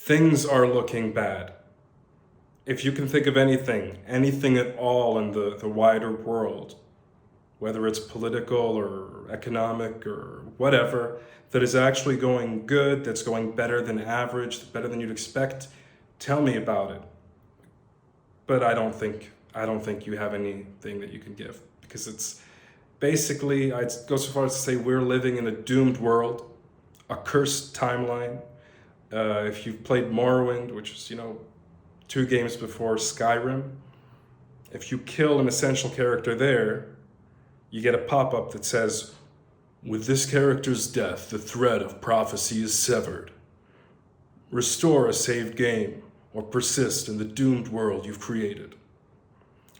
things are looking bad. If you can think of anything at all in the wider world, whether it's political or economic or whatever, that is actually going good, that's going better than average, better than you'd expect, tell me about it. But I don't think you have anything that you can give, because it's basically, I'd go so far as to say we're living in a doomed world, a cursed timeline. If you've played Morrowind, which is, 2 games before Skyrim, if you kill an essential character there, you get a pop-up that says, with this character's death, the thread of prophecy is severed. Restore a saved game, or persist in the doomed world you've created.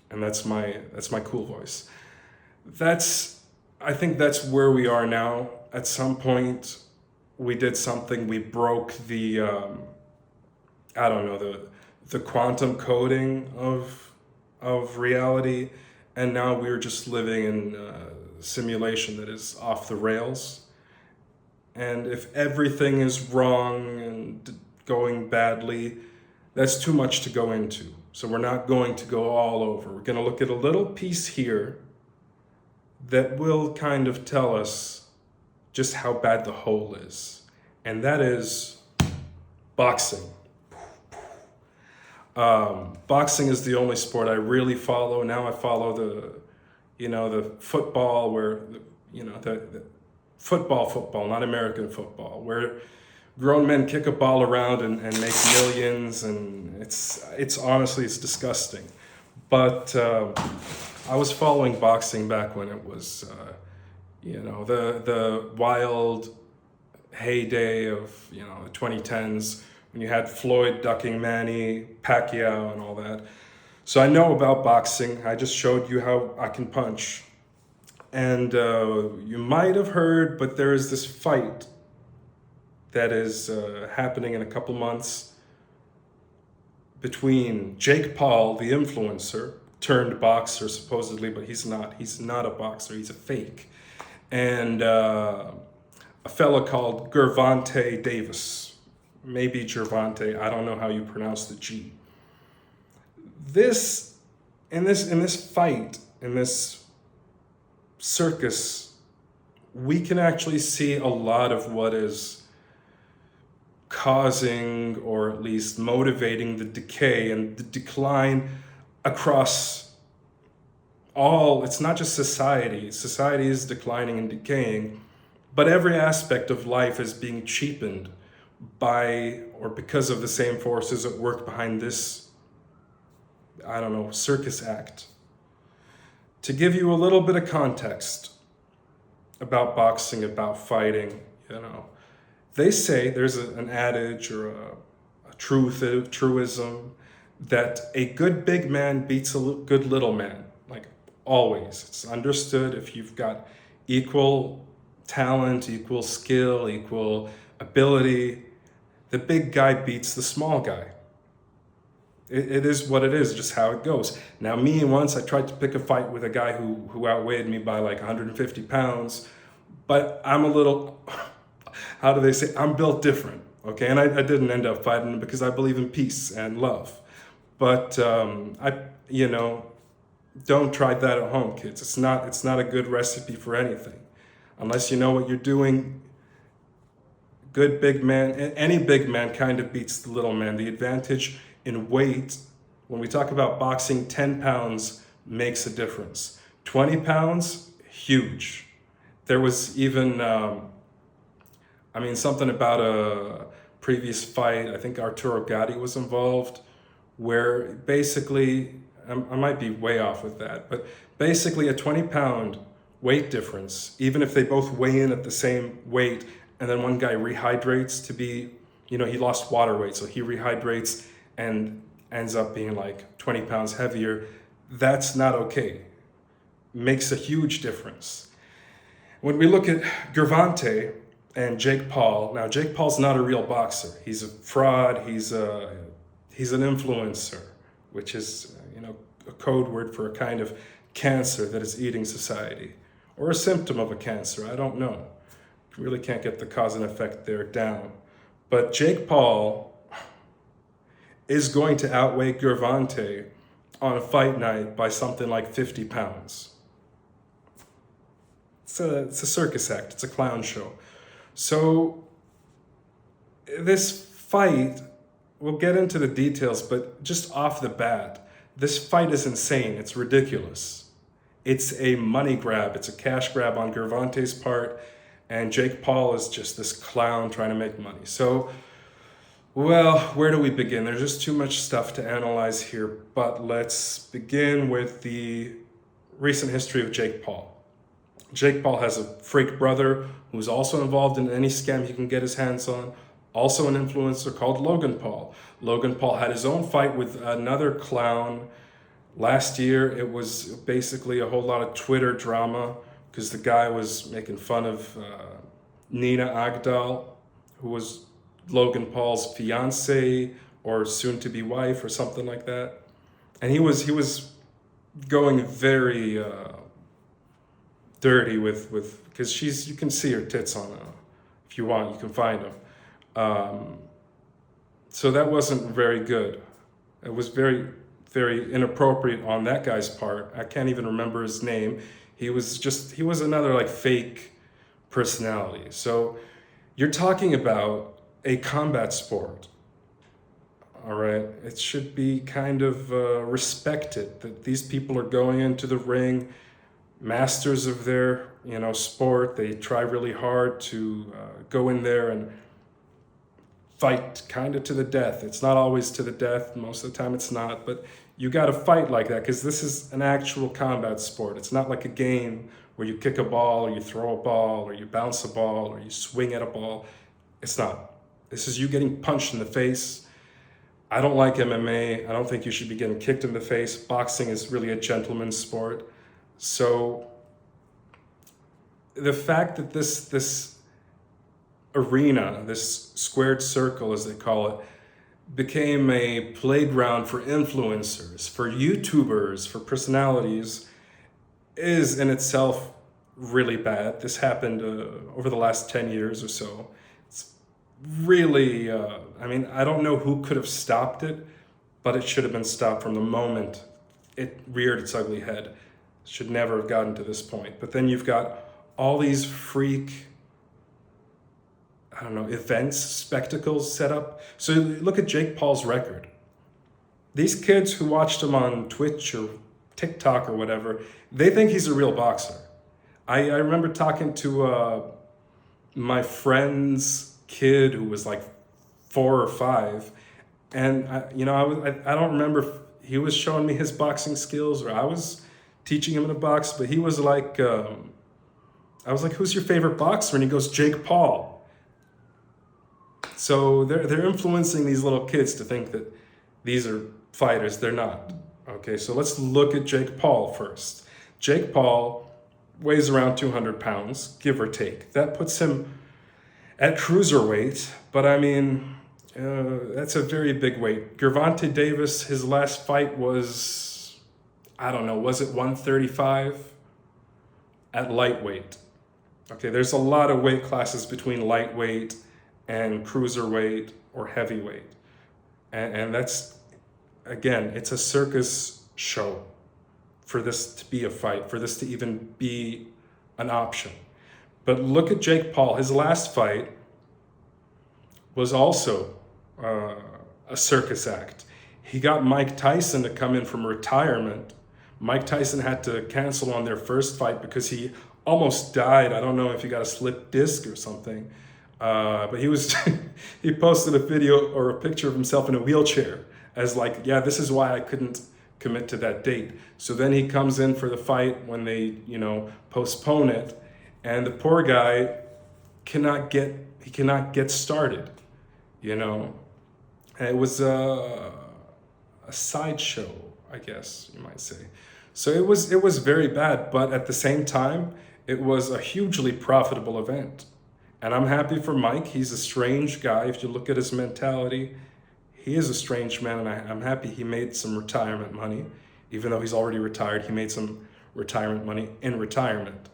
And that's my cool voice. I think that's where we are now. At some point, we did something. We broke the quantum coding of reality, and now we're just living in a simulation that is off the rails. And if everything is wrong and going badly, that's too much to go into. So we're not going to go all over. We're going to look at a little piece here that will kind of tell us just how bad the whole is. And that is boxing. Boxing is the only sport I really follow. Now I follow the football, where, the football, not American football, where grown men kick a ball around and make millions, and it's honestly, it's disgusting. But I was following boxing back when it was, the wild heyday of, the 2010s, when you had Floyd ducking Manny Pacquiao and all that. So I know about boxing. I just showed you how I can punch. And you might have heard, but there is this fight that is happening in a couple months between Jake Paul, the influencer, turned boxer supposedly, but he's not. He's not a boxer. He's a fake. And a fella called Gervonta Davis. Maybe Gervonta. I don't know how you pronounce the G. In this fight, in this circus, we can actually see a lot of what is causing, or at least motivating, the decay and the decline across all. It's not just society. Society is declining and decaying, but every aspect of life is being cheapened by or because of the same forces at work behind this, circus act. To give you a little bit of context about boxing, about fighting, they say there's an adage or a truism that a good big man beats a good little man, like always. It's understood. If you've got equal talent, equal skill, equal ability, the big guy beats the small guy. It is what it is, just how it goes. Now, once I tried to pick a fight with a guy who outweighed me by like 150 pounds, but I'm a little, how do they say, I'm built different, okay? And I didn't end up fighting him because I believe in peace and love. But, don't try that at home, kids. It's not a good recipe for anything. Unless you know what you're doing, good big man, any big man kind of beats the little man. The advantage in weight, when we talk about boxing, 10 pounds makes a difference. 20 pounds, huge. There was even, something about a previous fight, I think Arturo Gatti was involved, where basically, I might be way off with that, but basically a 20-pound weight difference, even if they both weigh in at the same weight, and then one guy rehydrates to be, he lost water weight, so he rehydrates and ends up being like 20 pounds heavier, that's not okay. Makes a huge difference. When we look at Gervonta and Jake Paul, now Jake Paul's not a real boxer. He's a fraud, he's an influencer, which is, a code word for a kind of cancer that is eating society, or a symptom of a cancer, I don't know. Really can't get the cause and effect there down. But Jake Paul, is going to outweigh Gervonta on a fight night by something like 50 pounds. It's a circus act. It's a clown show. So this fight, we'll get into the details, but just off the bat, this fight is insane. It's ridiculous. It's a money grab. It's a cash grab on Gervonta's part, and Jake Paul is just this clown trying to make money. So, well, where do we begin? There's just too much stuff to analyze here, but let's begin with the recent history of Jake Paul. Jake Paul has a freak brother who's also involved in any scam he can get his hands on, also an influencer called Logan Paul. Logan Paul had his own fight with another clown. Last year, it was basically a whole lot of Twitter drama because the guy was making fun of Nina Agdal, who was Logan Paul's fiance or soon-to-be wife or something like that. And he was going very dirty with because you can see her tits on if you want, you can find them. So that wasn't very good. It was very, very inappropriate on that guy's part. I can't even remember his name. He was another like fake personality. So you're talking about a combat sport. All right, it should be kind of respected that these people are going into the ring, masters of their sport. They try really hard to go in there and fight kind of to the death. It's not always to the death. Most of the time it's not, but you got to fight like that because this is an actual combat sport. It's not like a game where you kick a ball or you throw a ball or you bounce a ball or you swing at a ball. It's not. This is you getting punched in the face. I don't like MMA. I don't think you should be getting kicked in the face. Boxing is really a gentleman's sport. So the fact that this arena, this squared circle as they call it, became a playground for influencers, for YouTubers, for personalities, is in itself really bad. This happened over the last 10 years or so. It's really, I don't know who could have stopped it, but it should have been stopped from the moment it reared its ugly head. Should never have gotten to this point. But then you've got all these freak, events, spectacles set up. So look at Jake Paul's record. These kids who watched him on Twitch or TikTok or whatever, they think he's a real boxer. I remember talking to my friend's kid who was like 4 or 5, and I don't remember if he was showing me his boxing skills or I was teaching him to box, but he was like, I was like, who's your favorite boxer? And he goes, Jake Paul. So they're influencing these little kids to think that these are fighters. They're not. Okay, so let's look at Jake Paul first. Jake Paul weighs around 200 pounds, give or take. That puts him at cruiserweight, but that's a very big weight. Gervonta Davis, his last fight was, was it 135? At lightweight. Okay, there's a lot of weight classes between lightweight and cruiserweight or heavyweight. And that's, again, it's a circus show for this to be a fight, for this to even be an option. But look at Jake Paul. His last fight was also a circus act. He got Mike Tyson to come in from retirement. Mike Tyson had to cancel on their first fight because he almost died. I don't know if he got a slipped disc or something. But he posted a video or a picture of himself in a wheelchair as like, yeah, this is why I couldn't commit to that date. So then he comes in for the fight when they, postpone it, and the poor guy cannot get started, And it was a sideshow, I guess you might say. So it was very bad, but at the same time, it was a hugely profitable event. And I'm happy for Mike. He's a strange guy. If you look at his mentality, he is a strange man, and I'm happy he made some retirement money. Even though he's already retired, he made some retirement money in retirement.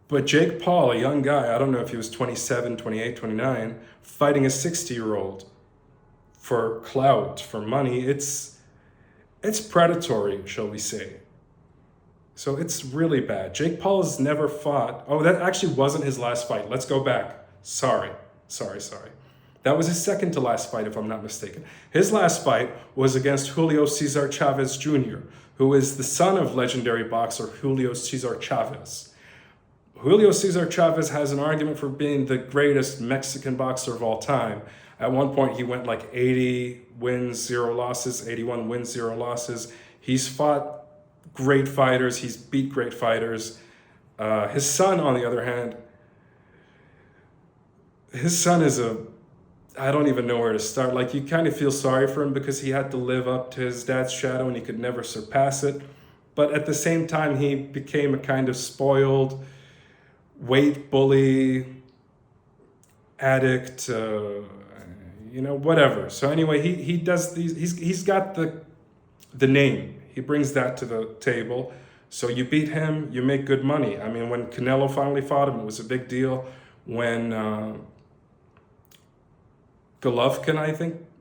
But Jake Paul, a young guy, I don't know if he was 27, 28, 29, fighting a 60-year-old for clout, for money. It's predatory, shall we say. So it's really bad. Jake Paul has never fought. Oh, that actually wasn't his last fight. Let's go back. Sorry. That was his second to last fight, if I'm not mistaken. His last fight was against Julio Cesar Chavez Jr., who is the son of legendary boxer Julio Cesar Chavez. Julio Cesar Chavez has an argument for being the greatest Mexican boxer of all time. At one point, he went like 80 wins, 0 losses, 81 wins, 0 losses. He's fought great fighters. He's beat great fighters. His son, on the other hand, I don't even know where to start. Like, you kind of feel sorry for him because he had to live up to his dad's shadow and he could never surpass it. But at the same time, he became a kind of spoiled weight bully, addict, whatever. So anyway, he does these. He's got the name. He brings that to the table. So you beat him, you make good money. I mean, when Canelo finally fought him, it was a big deal. When Golovkin,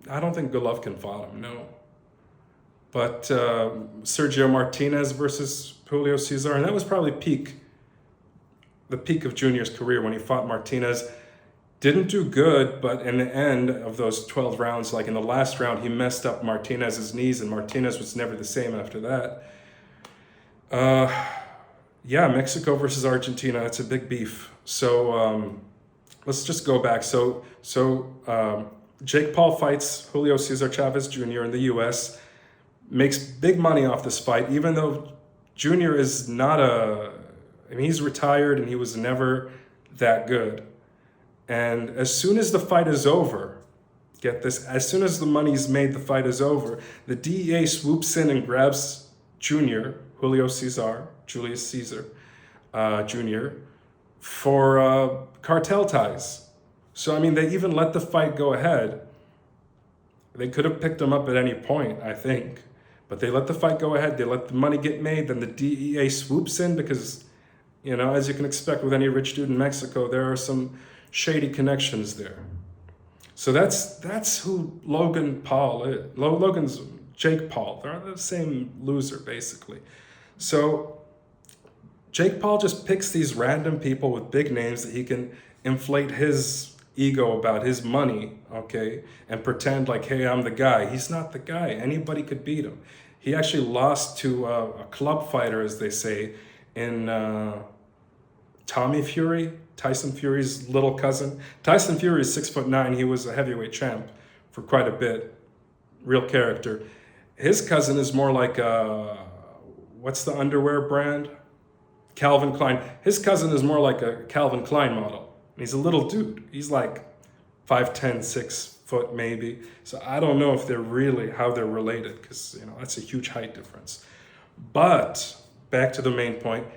I don't think Golovkin fought him, no. But Sergio Martinez versus Julio Cesar, and that was probably the peak of Junior's career when he fought Martinez. Didn't do good, but in the end of those 12 rounds, like in the last round, he messed up Martinez's knees, and Martinez was never the same after that. Mexico versus Argentina, that's a big beef. So let's just go back. So Jake Paul fights Julio Cesar Chavez Jr. in the U.S., makes big money off this fight, even though Junior is he's retired and he was never that good. And as soon as the fight is over, get this, as soon as the money's made, the fight is over, the DEA swoops in and grabs Julius Caesar Jr., for cartel ties. So, I mean, they even let the fight go ahead. They could have picked him up at any point, I think. But they let the fight go ahead. They let the money get made. Then the DEA swoops in because, as you can expect with any rich dude in Mexico, there are some shady connections there. So that's who Logan Paul is. Logan's Jake Paul. They're the same loser, basically. So Jake Paul just picks these random people with big names that he can inflate his ego about his money, okay, and pretend like, hey, I'm the guy. He's not the guy. Anybody could beat him. He actually lost to a club fighter, as they say, in Tommy Fury, Tyson Fury's little cousin. Tyson Fury is 6'9". He was a heavyweight champ for quite a bit. Real character. His cousin is more like what's the underwear brand? Calvin Klein. His cousin is more like a Calvin Klein model. He's a little dude. He's like 5'10", 6 foot maybe. So I don't know if how they're related, because that's a huge height difference. But back to the main point.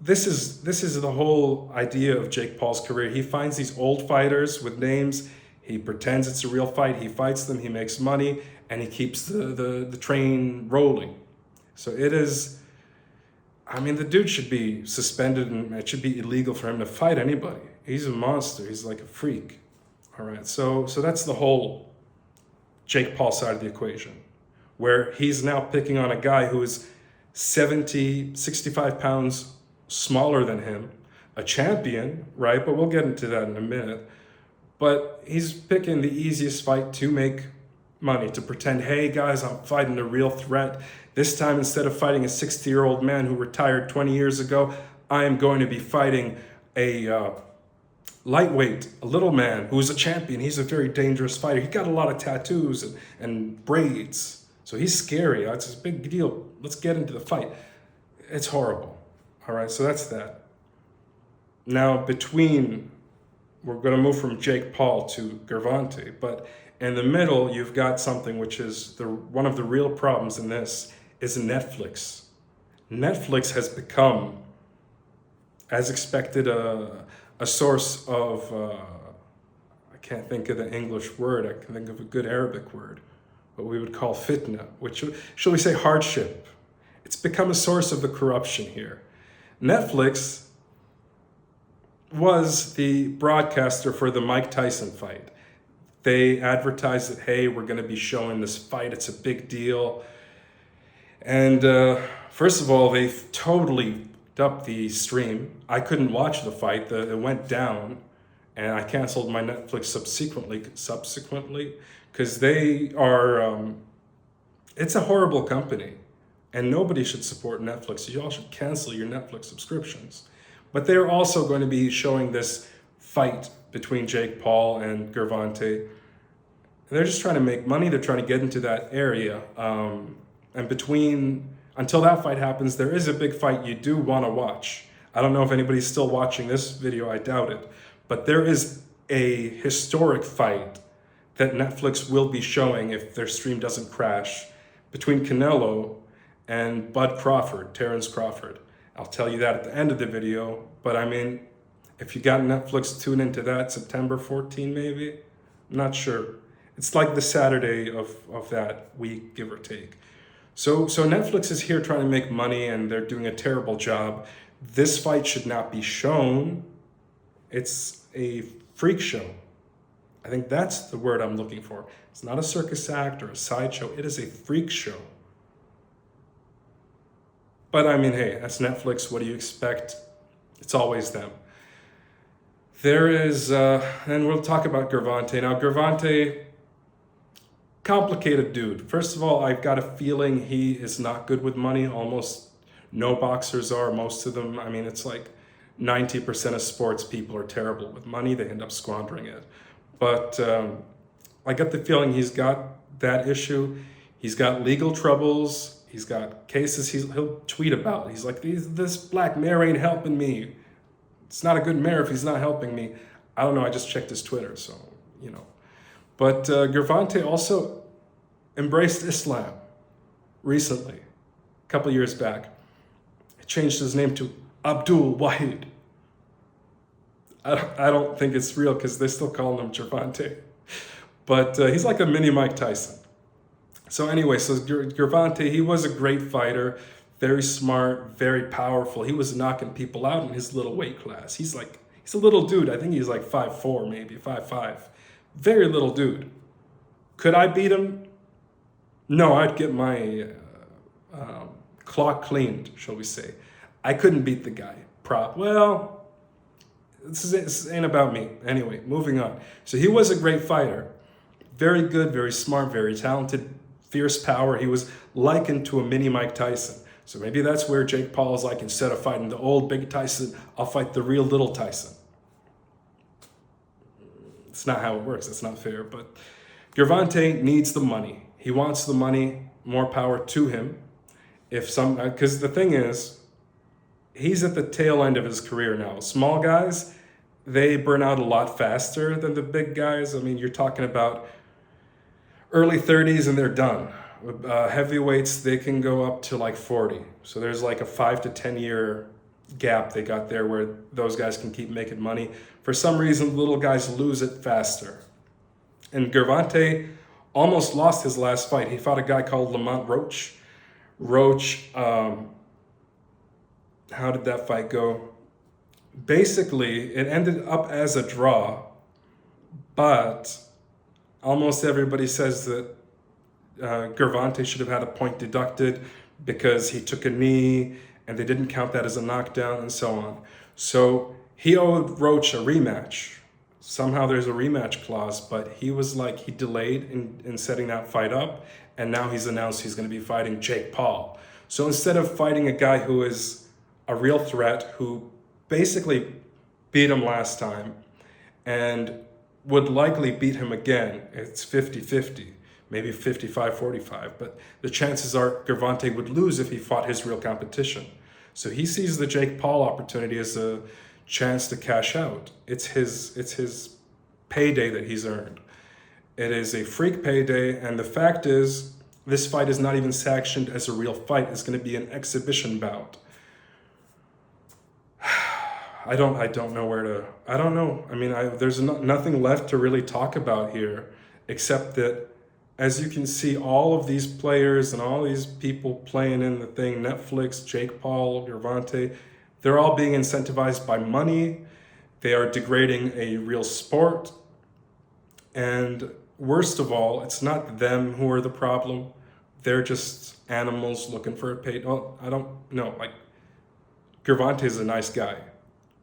This is the whole idea of Jake Paul's career. He finds these old fighters with names. He pretends it's a real fight. He fights them. He makes money, and he keeps the train rolling. So it is. I mean, the dude should be suspended, and it should be illegal for him to fight anybody. He's a monster. He's like a freak. All right. So that's the whole Jake Paul side of the equation, where he's now picking on a guy who is 65 pounds smaller than him, a champion, right? But we'll get into that in a minute. But he's picking the easiest fight to make money, to pretend, hey guys, I'm fighting a real threat. This time, instead of fighting a 60-year-old man who retired 20 years ago, I am going to be fighting a lightweight, a little man who's a champion. He's a very dangerous fighter. He got a lot of tattoos and braids. So he's scary. It's a big deal. Let's get into the fight. It's horrible. All right, so that's that. Now, we're going to move from Jake Paul to Gervonta, but in the middle, you've got something which is one of the real problems in this is Netflix. Netflix has become, as expected, a source of, I can't think of the English word, I can think of a good Arabic word, what we would call fitna, which, shall we say, hardship. It's become a source of the corruption here. Netflix was the broadcaster for the Mike Tyson fight. They advertised that, hey, we're going to be showing this fight. It's a big deal. And first of all, they totally up the stream. I couldn't watch the fight. It went down, and I canceled my Netflix subsequently because they are. It's a horrible company, and nobody should support Netflix. You all should cancel your Netflix subscriptions. But they're also going to be showing this fight between Jake Paul and Gervonta. They're just trying to make money. They're trying to get into that area. And until that fight happens, there is a big fight you do want to watch. I don't know if anybody's still watching this video. I doubt it. But there is a historic fight that Netflix will be showing if their stream doesn't crash between Canelo and Terrence Crawford. I'll tell you that at the end of the video. But I mean, if you got Netflix, tune into that. September 14 maybe? I'm not sure. It's like the Saturday of that week, give or take. So Netflix is here trying to make money, and they're doing a terrible job. This fight should not be shown. It's a freak show. I think that's the word I'm looking for. It's not a circus act or a sideshow. It is a freak show. But I mean, hey, that's Netflix. What do you expect? It's always them. There is, and we'll talk about Gervonta. Now, Gervonta, complicated dude. First of all, I've got a feeling he is not good with money. Almost no boxers are. Most of them, I mean, it's like 90% of sports people are terrible with money. They end up squandering it. But I get the feeling he's got that issue. He's got legal troubles. He's got cases he'll tweet about. He's like, this black mayor ain't helping me. It's not a good mayor if he's not helping me. I don't know. I just checked his Twitter, so, you know. But Gervonta also embraced Islam recently, a couple years back. He changed his name to Abdul Wahid. I don't think it's real because they still call him Gervonta. But he's like a Mini-Mike Tyson. So anyway, so Gervonta, he was a great fighter, very smart, very powerful. He was knocking people out in his little weight class. He's a little dude. I think he's like 5'4", maybe 5'5". Very little dude. Could I beat him? No, I'd get my clock cleaned, shall we say. I couldn't beat the guy. Well, this ain't about me. Anyway, moving on. So he was a great fighter. Very good, very smart, very talented, fierce power. He was likened to a Mini-Mike Tyson. So maybe that's where Jake Paul is like, instead of fighting the old big Tyson, I'll fight the real little Tyson. It's not how it works. It's not fair. But Gervonta needs the money. He wants the money. More power to him. Because the thing is, he's at the tail end of his career now. Small guys, they burn out a lot faster than the big guys. I mean, you're talking about early 30s and they're done. Heavyweights, they can go up to like 40. So there's like a 5 to 10 year gap they got there where those guys can keep making money. For some reason, little guys lose it faster. And Gervonta almost lost his last fight. He fought a guy called Lamont Roach. How did that fight go? Basically, it ended up as a draw, but almost everybody says that Gervonta should have had a point deducted because he took a knee and they didn't count that as a knockdown and so on. So he owed Roach a rematch. Somehow there's a rematch clause, but he delayed in setting that fight up, and now he's announced he's going to be fighting Jake Paul. So instead of fighting a guy who is a real threat, who basically beat him last time and would likely beat him again, it's 50-50, maybe 55-45, but the chances are Gervonta would lose if he fought his real competition. So he sees the Jake Paul opportunity as a chance to cash out. It's his payday that he's earned. It is a freak payday, and the fact is, this fight is not even sanctioned as a real fight. It's going to be an exhibition bout. I don't know. I mean, there's nothing left to really talk about here, except that, as you can see, all of these players and all these people playing in the thing, Netflix, Jake Paul, Gervonta, they're all being incentivized by money. They are degrading a real sport. And worst of all, it's not them who are the problem. They're just animals looking for a pay. Oh, I don't know. Like, Gervonta is a nice guy.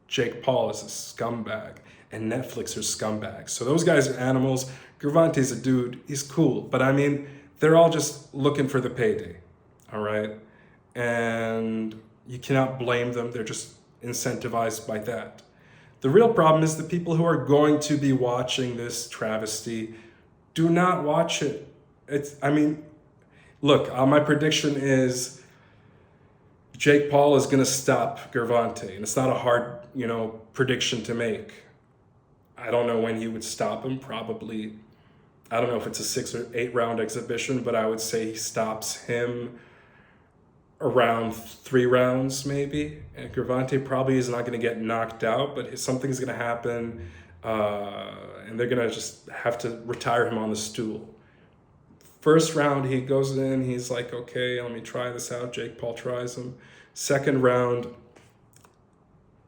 Jake Paul is a scumbag. And Netflix are scumbags. So those guys are animals. Gervonta's a dude. He's cool. But I mean, they're all just looking for the payday. All right? And you cannot blame them. They're just incentivized by that. The real problem is the people who are going to be watching this travesty do not watch it. Look, my prediction is Jake Paul is going to stop Gervonta, and it's not a hard, prediction to make. I don't know when he would stop him. Probably, I don't know if it's a 6 or 8 round exhibition, but I would say he stops him around 3 rounds maybe. And Gervonta probably is not going to get knocked out, but something's going to happen, and they're going to just have to retire him on the stool. First round, he goes in, he's like, okay, let me try this out. Jake Paul tries him. Second round,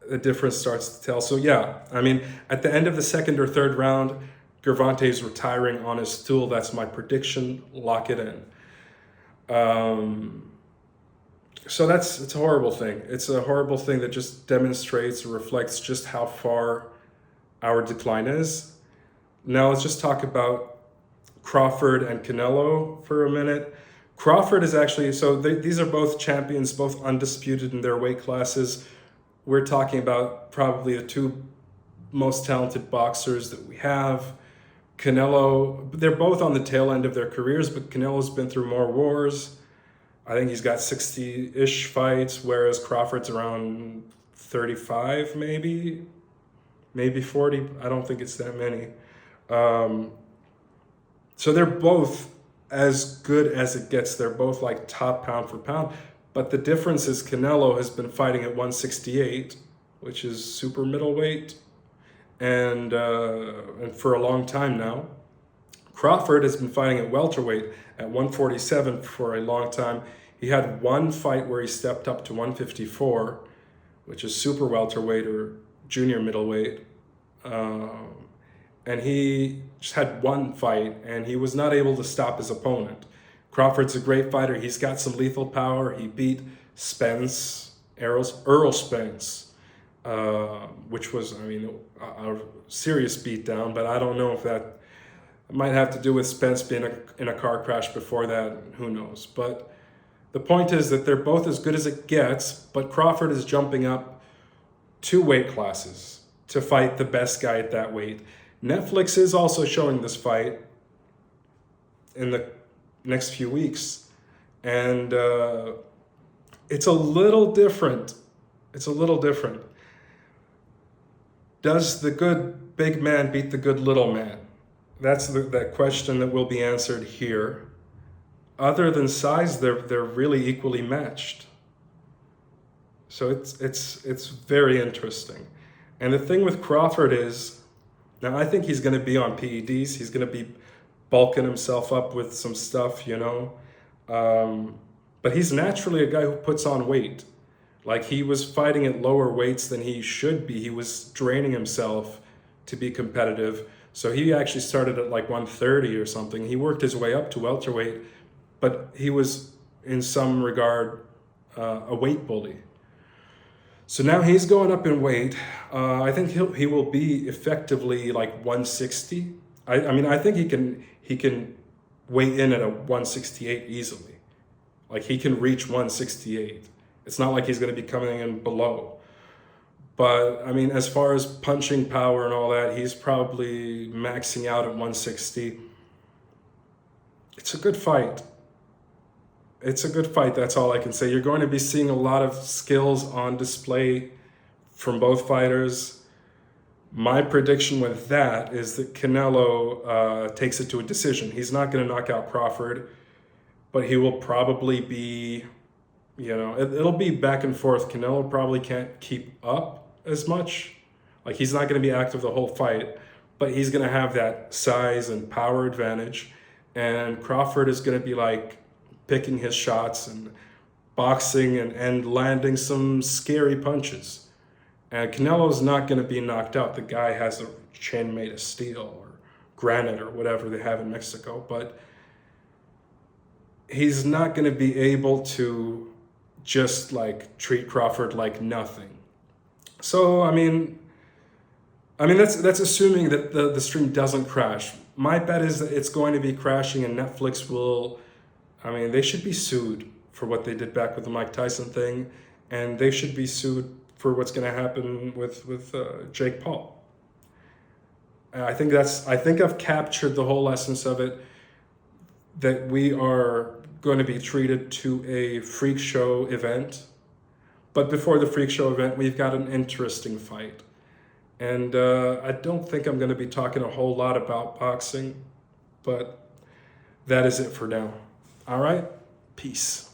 the difference starts to tell. So yeah, at the end of the second or third round, Gervonta is retiring on his stool. That's my prediction. Lock it in. So it's a horrible thing. It's a horrible thing that just demonstrates or reflects just how far our decline is. Now let's just talk about Crawford and Canelo for a minute. Crawford is actually, these are both champions, both undisputed in their weight classes. We're talking about probably the 2 most talented boxers that we have. Canelo, they're both on the tail end of their careers, but Canelo's been through more wars. I think he's got 60-ish fights, whereas Crawford's around 35, maybe 40. I don't think it's that many. So they're both as good as it gets. They're both like top pound for pound. But the difference is Canelo has been fighting at 168, which is super middleweight, and for a long time now. Crawford has been fighting at welterweight at 147 for a long time. He had one fight where he stepped up to 154, which is super welterweight or junior middleweight. And he just had one fight, and he was not able to stop his opponent. Crawford's a great fighter. He's got some lethal power. He beat Earl Spence, which was, a serious beatdown, but I don't know if that might have to do with Spence being in a car crash before that. Who knows? But the point is that they're both as good as it gets, but Crawford is jumping up 2 weight classes to fight the best guy at that weight. Netflix is also showing this fight in the next few weeks, and it's a little different. Does the good big man beat the good little man? That's that question that will be answered here. Other than size, they're really equally matched. So it's very interesting. And the thing with Crawford is, now I think he's going to be on PEDs. He's going to be bulking himself up with some stuff, but he's naturally a guy who puts on weight. Like, he was fighting at lower weights than he should be. He was draining himself to be competitive. So he actually started at like 130 or something. He worked his way up to welterweight, but he was in some regard a weight bully. So now he's going up in weight. I think he will be effectively like 160. I think he can weigh in at a 168 easily. Like, he can reach 168. It's not like he's going to be coming in below. But as far as punching power and all that, he's probably maxing out at 160. It's a good fight. That's all I can say. You're going to be seeing a lot of skills on display from both fighters. My prediction with that is that Canelo takes it to a decision. He's not going to knock out Crawford, but he will probably be, it'll be back and forth. Canelo probably can't keep up as much. Like, he's not going to be active the whole fight, but he's going to have that size and power advantage. And Crawford is going to be like picking his shots and boxing and landing some scary punches. And Canelo's not going to be knocked out. The guy has a chin made of steel, or granite or whatever they have in Mexico, but he's not going to be able to just like treat Crawford like nothing. So that's assuming that the stream doesn't crash. My bet is that it's going to be crashing, and Netflix will. They should be sued for what they did back with the Mike Tyson thing, and they should be sued for what's going to happen with Jake Paul. I think I've captured the whole essence of it. That we are going to be treated to a freak show event, but before the freak show event, we've got an interesting fight. And I don't think I'm going to be talking a whole lot about boxing, but that is it for now. All right, peace.